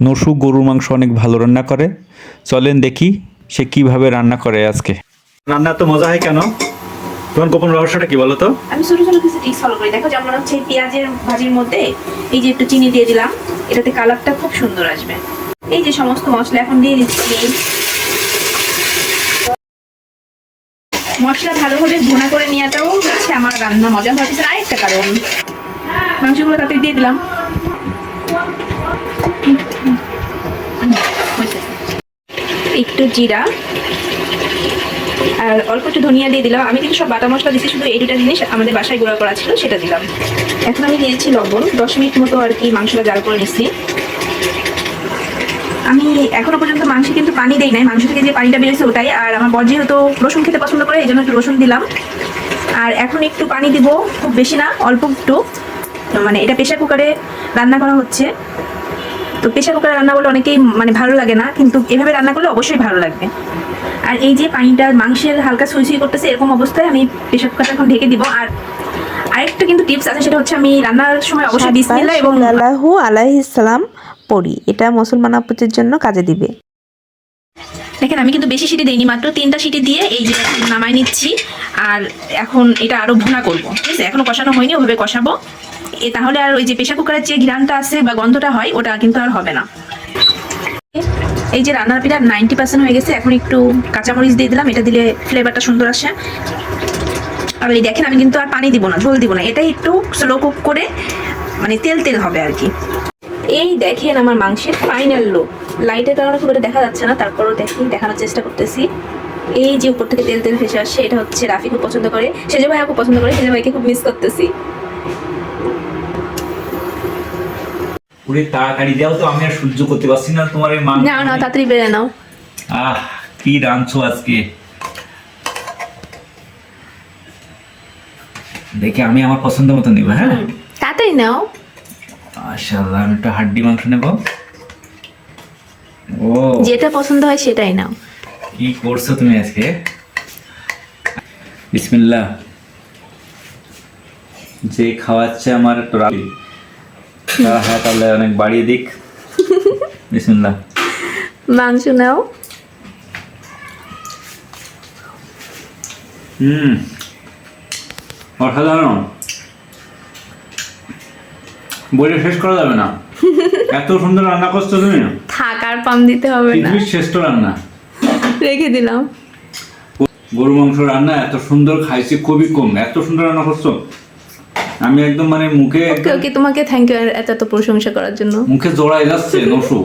নসু গরুর মাংস অনেক ভালো রান্না করে। চলেন দেখি সে কিভাবে রান্না করে আজকে। রান্না তো মজা হয় কেন? তোমার গোপন রহস্যটা কি বলো তো? আমি ছোট ছোট কিছু টিপস ফলো করি। দেখো, যেমন হচ্ছে পেঁয়াজের ভাজির মধ্যে এই যে একটু চিনি দিয়ে দিলাম, এটাতে কালারটা খুব সুন্দর আসবে। এই যে সমস্ত মশলা এখন দিয়ে দিচ্ছি। মশলা ভালোভাবে ভুনা করে নেওয়াটাও হচ্ছে আমার রান্না মজা হওয়ার পিছনে আরেকটা কারণ। মাংসগুলো তাতে দিয়ে দিলাম, একটু জিরা আর অল্প একটু ধনিয়া দিয়ে দিলাম। আমি কিন্তু সব বাটা মশলা দিচ্ছি, শুধু এই দুটা জিনিস আমাদের বাসায় গুঁড়া করা ছিল সেটা দিলাম। এখন আমি দিয়েছি লবণ, 10 মিনিট মতো আর কি মাংসটা জাল করে নিচ্ছি। আমি এখনো পর্যন্ত মাংসে কিন্তু পানি দেই নাই, মাংস থেকে যে পানিটা বেরিয়েছে ওটাই। আর আমার বর যেহেতু রসুন খেতে পছন্দ করে, এই জন্য একটু রসুন দিলাম। আর এখন একটু পানি দিব, খুব বেশি না, অল্প একটু। মানে এটা প্রেশার কুকারে রান্না করা হচ্ছে, তো প্রেশার কুকারে রান্না করলে অনেকেই মানে ভালো লাগে না, কিন্তু এভাবে রান্না করলে অবশ্যই ভালো লাগবে। আর এই যে পানিটা মাংসের হালকা সুই সুই করতেছে, এরকম অবস্থায় আমি প্রেশার কুকারটা এখন ঢেকে দিব। আর আরেকটা কিন্তু টিপস আছে, সেটা হচ্ছে আমি রান্নার সময় অবশ্যই বিসমিল্লাহ এবং সাল্লাল্লাহু আলাইহিস সালাম পড়ি। এটা মুসলমান আপুদের জন্য কাজে দিবে। দেখেন, আমি কিন্তু বেশি সিটি দেইনি, মাত্র 3টা সিটি দিয়ে এই যে নামাই নিচ্ছি। আর এখন এটা আরো ভুনা করবো, ঠিক আছে? এখনো কষানো হয়নি, ওভাবে কষাবো। তাহলে আর ওই যে প্রেশার কুকারের যে ঘ্রাণটা আছে বা গন্ধটা হয়, ওটা কিন্তু আর হবে না। এই যে রান্নার পিঠা 90% হয়ে গেছে, এখন একটু কাঁচামরিচ দিয়ে দিলাম, এটা দিলে ফ্লেভারটা সুন্দর আসে। আর এই দেখেন, আমি কিন্তু আর পানি দিব না, ঝোল দিব না, এটাই একটু স্লো কুক করে মানে তেল তেল হবে আর কি। এই দেখেন আমার মাংসের ফাইনাল লুক। লাইটের কারণে খুব এটা দেখা যাচ্ছে না, তারপরও দেখানোর চেষ্টা করতেছি। এই যে উপর থেকে তেল তেল ভেসে আসছে, এটা হচ্ছে রাফি খুব পছন্দ করে, সেজে ভাইয়া খুব পছন্দ করে, সেজে ভাইকে খুব মিস করতেছি। পুরো তাড়াতাড়ি দাও তো, আমি আর সহ্য করতে পারছি না তোমার এই মাংস। না না, তাড়াতাড়ি বেড়ে নাও। কি রাঁধছো আজকে? দেখে আমি আমার পছন্দ মতো নিব। হ্যাঁ, তাড়াতাড়ি নাও। মাশাআল্লাহ, আমি একটু হাড্ডি মাংস নেব। ও, যেটা পছন্দ হয় সেটাই নাও। কি করছো তুমি আজকে? বিসমিল্লাহ। যে খাওয়াচ্ছে আমার একটু রাখি, হ্যাঁ তাহলে অনেক বাড়িয়ে দিক। বিসমিল্লাহ। মাংস নাও। অসাধারণ, বলে শেষ করা যাবে না, এত সুন্দর রান্না করছো তুমি। থাক, আর পাম দিতে হবে না, পৃথিবীর শ্রেষ্ঠ রান্না। রেখে দিলাম। গরু মাংস রান্না এত সুন্দর খাইছি খুবই কম, এত সুন্দর রান্না করছো। আমি একদম মানে মুখে ওকে ওকে, তোমাকে থ্যাংক ইউ এত এত প্রশংসা করার জন্য। মুখে জড়াই যাচ্ছে নসু।